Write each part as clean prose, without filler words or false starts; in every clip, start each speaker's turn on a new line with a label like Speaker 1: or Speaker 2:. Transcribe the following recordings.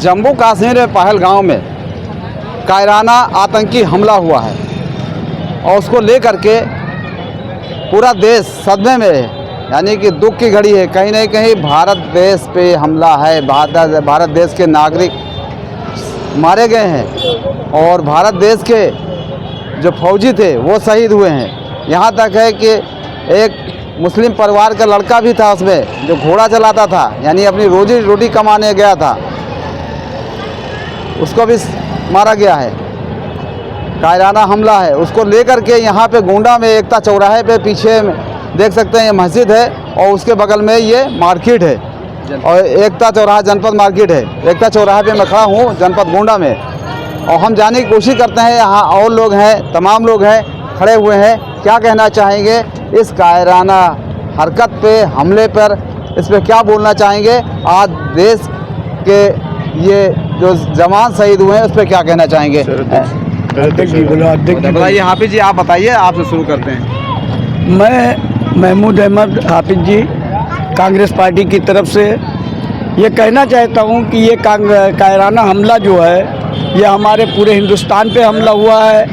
Speaker 1: जम्मू कश्मीर में पहलगाम में कायराना आतंकी हमला हुआ है और उसको लेकर के पूरा देश सदमे में है, यानी कि दुख की घड़ी है। कहीं ना कहीं भारत देश पे हमला है, भारत देश के नागरिक मारे गए हैं और भारत देश के जो फौजी थे वो शहीद हुए हैं। यहाँ तक है कि एक मुस्लिम परिवार का लड़का भी था उसमें, जो घोड़ा चलाता था, यानी अपनी रोजी रोटी कमाने गया था, उसको भी मारा गया है। कायराना हमला है, उसको लेकर के यहाँ पे गोंडा में एकता चौराहे पे पीछे देख सकते हैं ये मस्जिद है और उसके बगल में ये मार्केट है और एकता चौराहा जनपद मार्केट है। एकता चौराहे पे मैं खड़ा हूँ जनपद गोंडा में और हम जाने की कोशिश करते हैं, यहाँ और लोग हैं, तमाम लोग हैं खड़े हुए हैं। क्या कहना चाहेंगे इस कायराना हरकत पे, हमले पर, इस पर क्या बोलना चाहेंगे? आज देश के ये जो जवान शहीद हुए हैं उस पर क्या कहना चाहेंगे? बताइए हाफिज जी, आप बताइए, आपसे शुरू करते हैं।
Speaker 2: मैं महमूद अहमद हाफिज जी कांग्रेस पार्टी की तरफ से ये कहना चाहता हूँ कि ये कायराना हमला जो है ये हमारे पूरे हिंदुस्तान पे हमला हुआ है,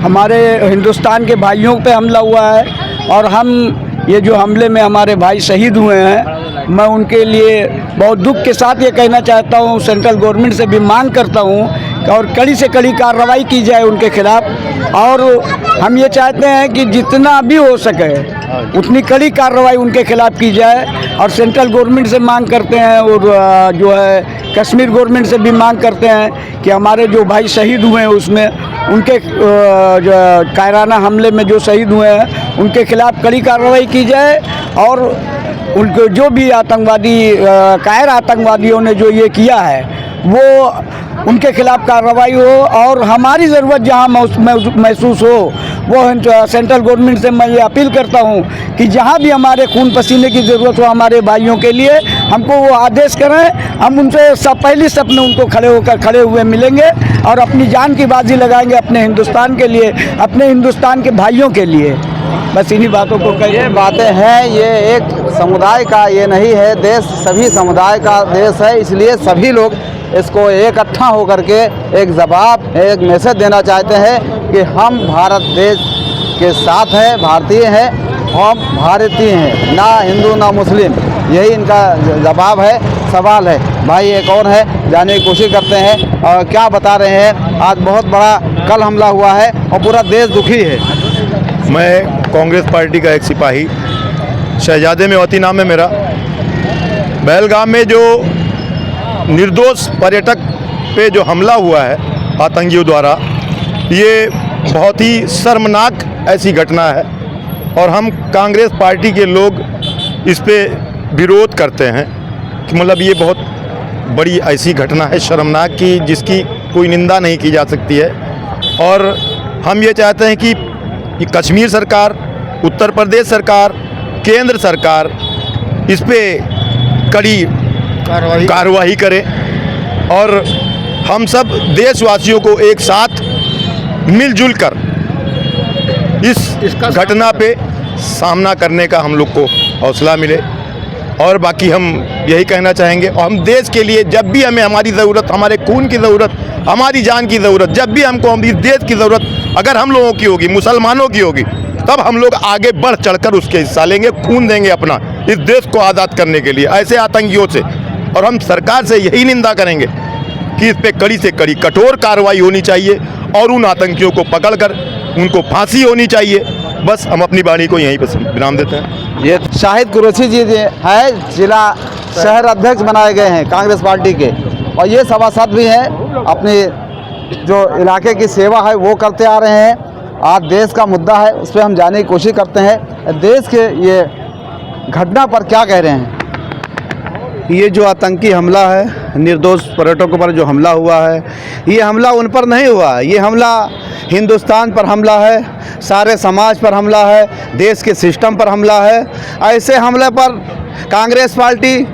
Speaker 2: हमारे हिंदुस्तान के भाइयों पे हमला हुआ है और हम ये जो हमले में हमारे भाई शहीद हुए हैं, मैं उनके लिए बहुत दुख के साथ ये कहना चाहता हूँ, सेंट्रल गवर्नमेंट से भी मांग करता हूँ और कड़ी से कड़ी कार्रवाई की जाए उनके खिलाफ़। और हम ये चाहते हैं कि जितना भी हो सके उतनी कड़ी कार्रवाई उनके खिलाफ़ की जाए और सेंट्रल गवर्नमेंट से मांग करते हैं और जो है कश्मीर गवर्नमेंट से भी मांग करते हैं कि हमारे जो भाई शहीद हुए हैं उसमें उनके कायराना हमले में जो शहीद हुए हैं उनके खिलाफ़ कड़ी कार्रवाई की जाए और उनको जो भी आतंकवादी कायर आतंकवादियों ने जो ये किया है वो उनके खिलाफ़ कार्रवाई हो और हमारी ज़रूरत जहाँ महसूस हो वो सेंट्रल गवर्नमेंट से मैं ये अपील करता हूँ कि जहाँ भी हमारे खून पसीने की ज़रूरत हो हमारे भाइयों के लिए, हमको वो आदेश करें, हम उनसे पहली स्टेप में उनको खड़े हुए मिलेंगे और अपनी जान की बाजी लगाएंगे अपने हिंदुस्तान के लिए, अपने हिंदुस्तान के भाइयों के लिए। बस इन्हीं बातों को
Speaker 1: ये बातें हैं, ये एक समुदाय का ये नहीं है देश, सभी समुदाय का देश है, इसलिए सभी लोग इसको इकट्ठा होकर के एक जवाब, एक मैसेज देना चाहते हैं कि हम भारत देश के साथ हैं, भारतीय हैं, हम भारतीय हैं, ना हिंदू ना मुस्लिम, यही इनका जवाब है, सवाल है। भाई एक और है, जाने की कोशिश करते हैं और क्या बता रहे हैं। आज बहुत बड़ा कल हमला हुआ है और पूरा देश दुखी है।
Speaker 3: मैं कांग्रेस पार्टी का एक सिपाही, शहजादे मेवाती नाम है मेरा। पहलगाम में जो निर्दोष पर्यटक पे जो हमला हुआ है आतंकियों द्वारा, ये बहुत ही शर्मनाक ऐसी घटना है और हम कांग्रेस पार्टी के लोग इस पे विरोध करते हैं कि मतलब ये बहुत बड़ी ऐसी घटना है शर्मनाक की जिसकी कोई निंदा नहीं की जा सकती है। और हम ये चाहते हैं कि कश्मीर सरकार, उत्तर प्रदेश सरकार, केंद्र सरकार इस पे कड़ी कार्रवाई करे और हम सब देशवासियों को एक साथ मिलजुल कर इस घटना पे सामना करने का हम लोग को हौसला मिले। और बाकी हम यही कहना चाहेंगे, और हम देश के लिए जब भी हमें हमारी ज़रूरत, हमारे खून की ज़रूरत, हमारी जान की ज़रूरत, जब भी हमको इस देश की ज़रूरत अगर हम लोगों की होगी, मुसलमानों की होगी, तब हम लोग आगे बढ़ चढ़कर उसके हिस्सा लेंगे, खून देंगे अपना इस देश को आज़ाद करने के लिए ऐसे आतंकियों से। और हम सरकार से यही निंदा करेंगे कि इस पे कड़ी से कड़ी कठोर कार्रवाई होनी चाहिए और उन आतंकियों को पकड़कर उनको फांसी होनी चाहिए। बस हम अपनी वाणी को यहीं पर विराम देते हैं।
Speaker 1: ये शाहिद कुरैशी जी है, जिला शहर अध्यक्ष बनाए गए हैं कांग्रेस पार्टी के और ये सभासद भी हैं, अपने जो इलाके की सेवा है वो करते आ रहे हैं। आज देश का मुद्दा है, उस पर हम जाने की कोशिश करते हैं। देश के ये घटना पर क्या कह रहे हैं?
Speaker 4: ये जो आतंकी हमला है, निर्दोष पर्यटकों पर जो हमला हुआ है, ये हमला उन पर नहीं हुआ, ये हमला हिंदुस्तान पर हमला है, सारे समाज पर हमला है, देश के सिस्टम पर हमला है। ऐसे हमले पर कांग्रेस पार्टी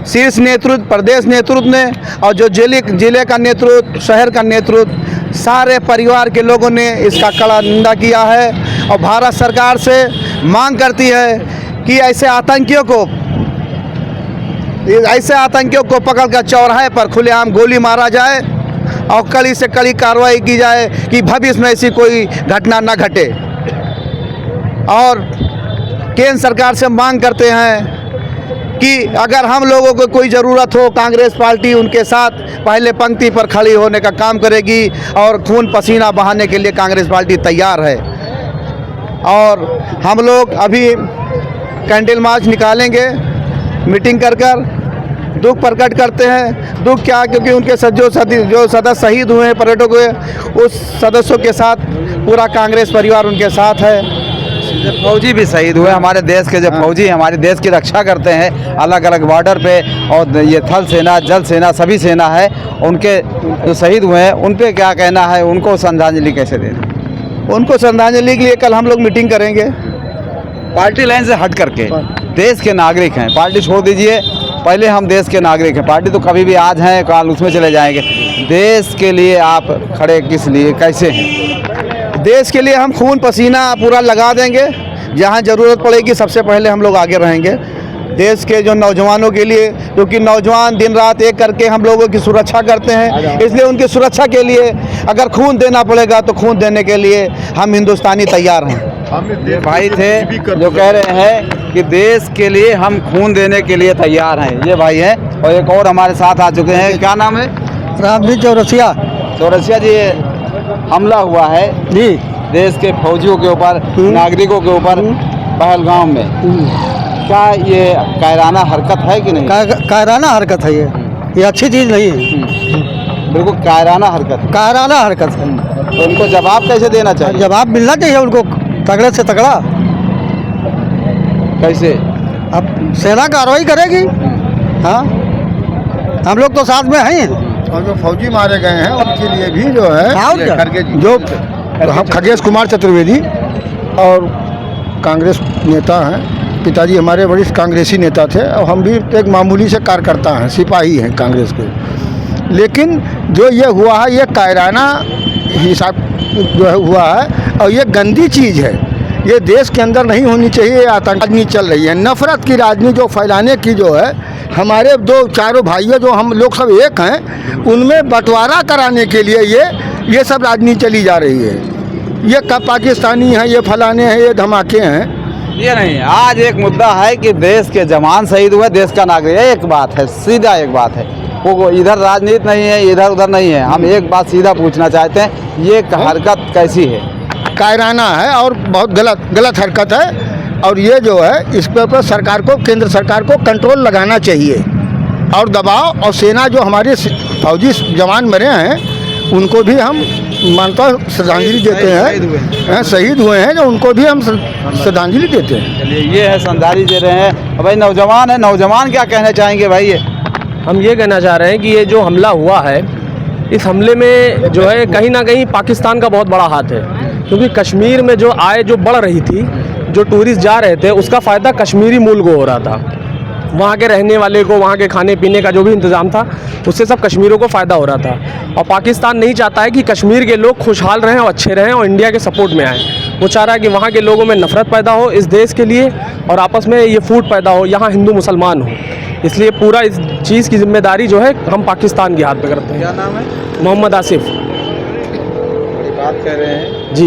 Speaker 4: शीर्ष नेतृत्व, प्रदेश नेतृत्व ने और जो जिले का नेतृत्व, शहर का नेतृत्व, सारे परिवार के लोगों ने इसका कड़ा निंदा किया है और भारत सरकार से मांग करती है कि ऐसे आतंकियों को ऐसे आतंकियों को पकड़कर चौराहे पर खुलेआम गोली मारा जाए और कड़ी से कड़ी कार्रवाई की जाए कि भविष्य में ऐसी कोई घटना न घटे। और केंद्र सरकार से मांग करते हैं कि अगर हम लोगों को कोई ज़रूरत हो, कांग्रेस पार्टी उनके साथ पहले पंक्ति पर खड़ी होने का काम करेगी और खून पसीना बहाने के लिए कांग्रेस पार्टी तैयार है। और हम लोग अभी कैंडल मार्च निकालेंगे, मीटिंग कर दुख प्रकट करते हैं। दुख क्या, क्योंकि उनके जो सदस्य शहीद हुए हैं पर्यटकों के, उस सदस्यों के साथ पूरा कांग्रेस परिवार उनके साथ है।
Speaker 1: फौजी भी शहीद हुए, हमारे देश के जो फौजी हमारे देश की रक्षा करते हैं अलग अलग बॉर्डर पे, और ये थल सेना, जल सेना, सभी सेना है, उनके जो शहीद हुए हैं उन पे क्या कहना है, उनको श्रद्धांजलि कैसे दें?
Speaker 4: उनको श्रद्धांजलि के लिए कल हम लोग मीटिंग करेंगे।
Speaker 1: पार्टी लाइन से हट करके देश के नागरिक हैं, पार्टी छोड़ दीजिए, पहले हम देश के नागरिक हैं। पार्टी तो कभी भी आज हैं, कल उसमें चले जाएंगे। देश के लिए आप खड़े किस लिए, कैसे हैं?
Speaker 4: देश के लिए हम खून पसीना पूरा लगा देंगे, जहां ज़रूरत पड़ेगी सबसे पहले हम लोग आगे रहेंगे। देश के जो नौजवानों के लिए, क्योंकि नौजवान दिन रात एक करके हम लोगों की सुरक्षा करते हैं, इसलिए उनकी सुरक्षा के लिए अगर खून देना पड़ेगा तो खून देने के लिए हम हिंदुस्तानी तैयार हैं।
Speaker 1: भाई थे जो कह रहे हैं कि देश के लिए हम खून देने के लिए तैयार हैं, ये भाई हैं। और एक और हमारे साथ आ चुके हैं, क्या नाम है?
Speaker 2: रामवीर चौरसिया।
Speaker 1: चौरसिया जी, हमला हुआ है
Speaker 2: जी
Speaker 1: देश के फौजियों के ऊपर, नागरिकों के ऊपर पहलगाम में, क्या ये कायराना हरकत है कि नहीं?
Speaker 2: कायराना हरकत है ये अच्छी चीज़ नहीं है।
Speaker 1: बिल्कुल कायराना हरकत,
Speaker 2: कायराना हरकत है।
Speaker 1: तो उनको जवाब कैसे देना चाहिए?
Speaker 2: जवाब मिलना चाहिए उनको, तगड़े से तगड़ा।
Speaker 1: कैसे?
Speaker 2: अब सेना कार्रवाई करेगी। हाँ, हम लोग तो साथ में हैं।
Speaker 5: और जो फौजी मारे गए हैं उनके लिए भी जो है,
Speaker 4: जो
Speaker 5: हम खगेश कुमार चतुर्वेदी और कांग्रेस नेता हैं, पिताजी हमारे वरिष्ठ कांग्रेसी नेता थे और हम भी एक मामूली से कार्यकर्ता हैं, सिपाही हैं कांग्रेस के। लेकिन जो ये हुआ है, ये कायराना हिसाब जो है हुआ है और ये गंदी चीज़ है। ये देश के अंदर नहीं होनी चाहिए। आतंक राजनीति चल रही है, नफरत की राजनीति जो फैलाने की जो है, हमारे दो चारों भाइयों जो हम लोग सब एक हैं, उनमें बंटवारा कराने के लिए ये सब राजनीति चली जा रही है। ये कब पाकिस्तानी हैं, ये फलाने हैं, ये धमाके हैं।
Speaker 1: ये नहीं, आज एक मुद्दा है कि देश के जवान शहीद हुए, देश का नागरिक, एक बात है, सीधा एक बात है, वो इधर राजनीति नहीं है, इधर उधर नहीं है। हम एक बात सीधा पूछना चाहते हैं, ये हरकत कैसी है?
Speaker 5: कायराना है और बहुत गलत हरकत है। और ये जो है, इस पर सरकार को, केंद्र सरकार को कंट्रोल लगाना चाहिए और दबाव। और सेना जो हमारे फौजी जवान मरे हैं, उनको भी हम मानता श्रद्धांजलि देते हैं, शहीद हुए हैं जो, उनको भी हम श्रद्धांजलि देते हैं।
Speaker 1: चलिए, ये है श्रद्धांजलि दे रहे हैं। भाई नौजवान है, नौजवान क्या कहना चाहेंगे भाई? ये
Speaker 6: हम ये कहना चाह रहे हैं कि ये जो हमला हुआ है, इस हमले में जो है कहीं ना कहीं पाकिस्तान का बहुत बड़ा हाथ है। क्योंकि कश्मीर में जो आय जो बढ़ रही थी, जो टूरिस्ट जा रहे थे, उसका फ़ायदा कश्मीरी मूल को हो रहा था। वहाँ के रहने वाले को, वहाँ के खाने पीने का जो भी इंतज़ाम था, उससे सब कश्मीरों को फ़ायदा हो रहा था। और पाकिस्तान नहीं चाहता है कि कश्मीर के लोग खुशहाल रहें और अच्छे रहें और इंडिया के सपोर्ट में आएँ। वो चाह रहा है कि वहाँ के लोगों में नफ़रत पैदा हो इस देश के लिए, और आपस में ये फूट पैदा हो, यहाँ हिंदू मुसलमान हो। इसलिए पूरा इस चीज़ की जिम्मेदारी जो है हम पाकिस्तान के हाथ में करते हैं।
Speaker 1: क्या नाम है?
Speaker 6: मोहम्मद आसिफ।
Speaker 1: बात कर रहे हैं
Speaker 6: जी,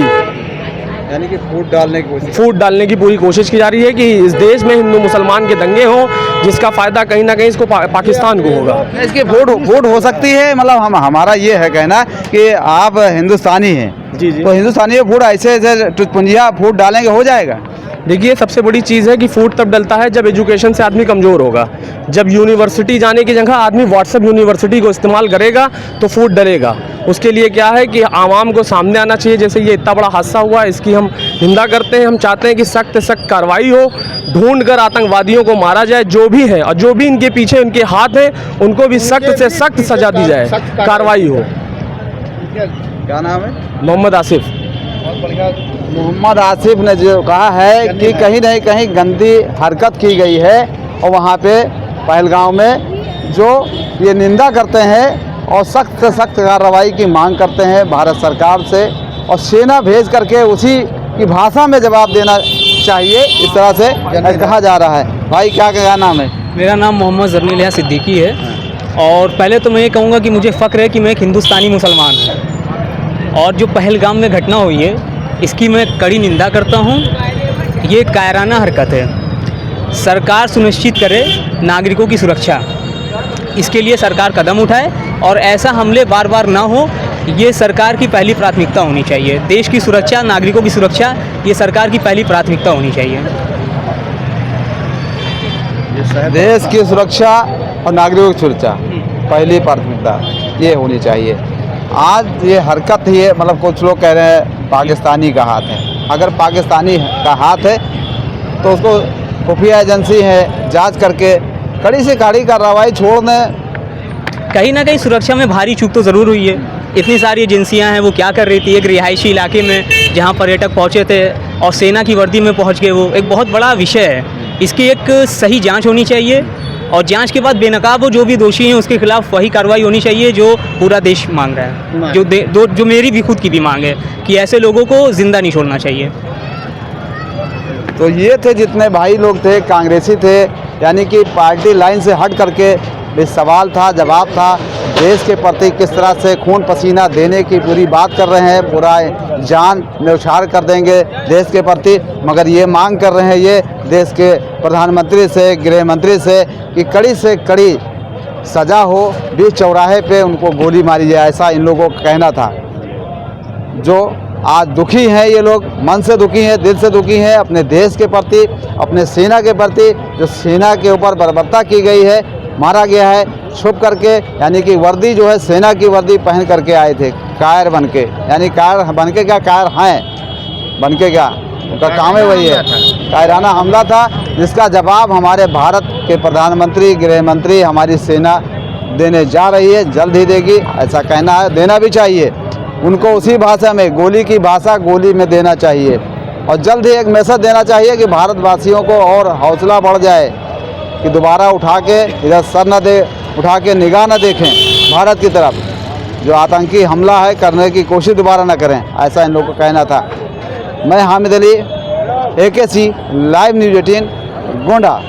Speaker 1: यानी कि फूट डालने की
Speaker 6: पूरी कोशिश की जा रही है कि इस देश में हिंदू मुसलमान के दंगे हों, जिसका फ़ायदा कहीं ना कहीं इसको पाकिस्तान को होगा।
Speaker 1: इसकी फूट हो सकती है। मतलब हमारा ये है कहना कि आप हिंदुस्तानी हैं,
Speaker 6: जी जी,
Speaker 1: तो हिंदुस्तानी फूट ऐसे टुटपुंजिया फूट डालेंगे, हो जाएगा?
Speaker 6: देखिए, सबसे बड़ी चीज़ है कि फूट तब डलता है जब एजुकेशन से आदमी कमज़ोर होगा। जब यूनिवर्सिटी जाने की जगह आदमी व्हाट्सएप यूनिवर्सिटी को इस्तेमाल करेगा तो फूट डलेगा। उसके लिए क्या है कि आवाम को सामने आना चाहिए। जैसे ये इतना बड़ा हादसा हुआ, इसकी हम निंदा करते हैं। हम चाहते हैं कि सख्त से सख्त कार्रवाई हो, ढूंढ कर आतंकवादियों को मारा जाए जो भी है, और जो भी इनके पीछे उनके हाथ हैं उनको भी सख्त से सख्त सजा दी जाए, कार्रवाई हो।
Speaker 1: क्या नाम है?
Speaker 6: मोहम्मद आसिफ।
Speaker 1: मोहम्मद आसिफ ने जो कहा है कि कहीं नहीं कहीं गंदी हरकत की गई है, और वहाँ पे पहलगाम में जो ये निंदा करते हैं और सख्त से सख्त कार्रवाई की मांग करते हैं भारत सरकार से, और सेना भेज करके उसी की भाषा में जवाब देना चाहिए, इस तरह से कहा जा रहा है। भाई क्या नाम है?
Speaker 7: मेरा नाम मोहम्मद ज़रनील सिद्दीकी है और पहले तो मैं ये कहूँगा कि मुझे फ़ख्र है कि मैं एक हिंदुस्तानी मुसलमान हूँ और जो पहलगाम में घटना हुई है इसकी मैं कड़ी निंदा करता हूँ। ये कायराना हरकत है। सरकार सुनिश्चित करे नागरिकों की सुरक्षा, इसके लिए सरकार कदम उठाए और ऐसा हमले बार बार ना हो, ये सरकार की पहली प्राथमिकता होनी चाहिए। देश की सुरक्षा, नागरिकों की सुरक्षा, ये सरकार की पहली प्राथमिकता होनी चाहिए।
Speaker 1: देश की सुरक्षा और नागरिकों की सुरक्षा पहली प्राथमिकता ये होनी चाहिए। आज ये हरकत ही है, मतलब कुछ लोग कह रहे हैं पाकिस्तानी का हाथ है। अगर पाकिस्तानी का हाथ है तो उसको खुफिया एजेंसी है, जांच करके कड़ी से कड़ी कार्रवाई छोड़ने।
Speaker 7: कहीं ना कहीं सुरक्षा में भारी चूक तो ज़रूर हुई है। इतनी सारी एजेंसियां हैं, वो क्या कर रही थी एक रिहायशी इलाके में जहां पर्यटक पहुंचे थे और सेना की वर्दी में पहुंच गए, वो एक बहुत बड़ा विषय है। इसकी एक सही जांच होनी चाहिए और जांच के बाद बेनकाब जो भी दोषी हैं उसके खिलाफ वही कार्रवाई होनी चाहिए जो पूरा देश मांग रहा है, जो मेरी भी खुद की भी मांग है कि ऐसे लोगों को ज़िंदा नहीं छोड़ना चाहिए।
Speaker 1: तो ये थे जितने भाई लोग थे, कांग्रेसी थे, यानी कि पार्टी लाइन से हट करके भी सवाल था, जवाब था, देश के प्रति किस तरह से खून पसीना देने की पूरी बात कर रहे हैं, पूरा जान न्यौछावर कर देंगे देश के प्रति। मगर ये मांग कर रहे हैं ये देश के प्रधानमंत्री से, गृह मंत्री से कि कड़ी से कड़ी सज़ा हो, बीच चौराहे पे उनको गोली मारी जाए, ऐसा इन लोगों का कहना था। जो आज दुखी हैं ये लोग, मन से दुखी हैं, दिल से दुखी हैं अपने देश के प्रति, अपने सेना के प्रति। जो सेना के ऊपर बर्बरता की गई है, मारा गया है छुप करके, यानी कि वर्दी जो है सेना की वर्दी पहन करके आए थे कायर बन के, यानी कायर बन के क्या, कायर हैं बन के क्या, उनका काम है वही है। कायराना हमला था जिसका जवाब हमारे भारत के प्रधानमंत्री, गृह मंत्री, हमारी सेना देने जा रही है, जल्द ही देगी, ऐसा कहना है। देना भी चाहिए उनको उसी भाषा में, गोली की भाषा गोली में देना चाहिए। और जल्द ही एक मैसेज देना चाहिए कि भारतवासियों को और हौसला बढ़ जाए कि दोबारा उठा के इधर सर न दे, उठा के निगाह न देखें भारत की तरफ। जो आतंकी हमला है करने की कोशिश दोबारा न करें, ऐसा इन लोगों का कहना था। मैं Hamid Ali, AKC live news 18 Gonda.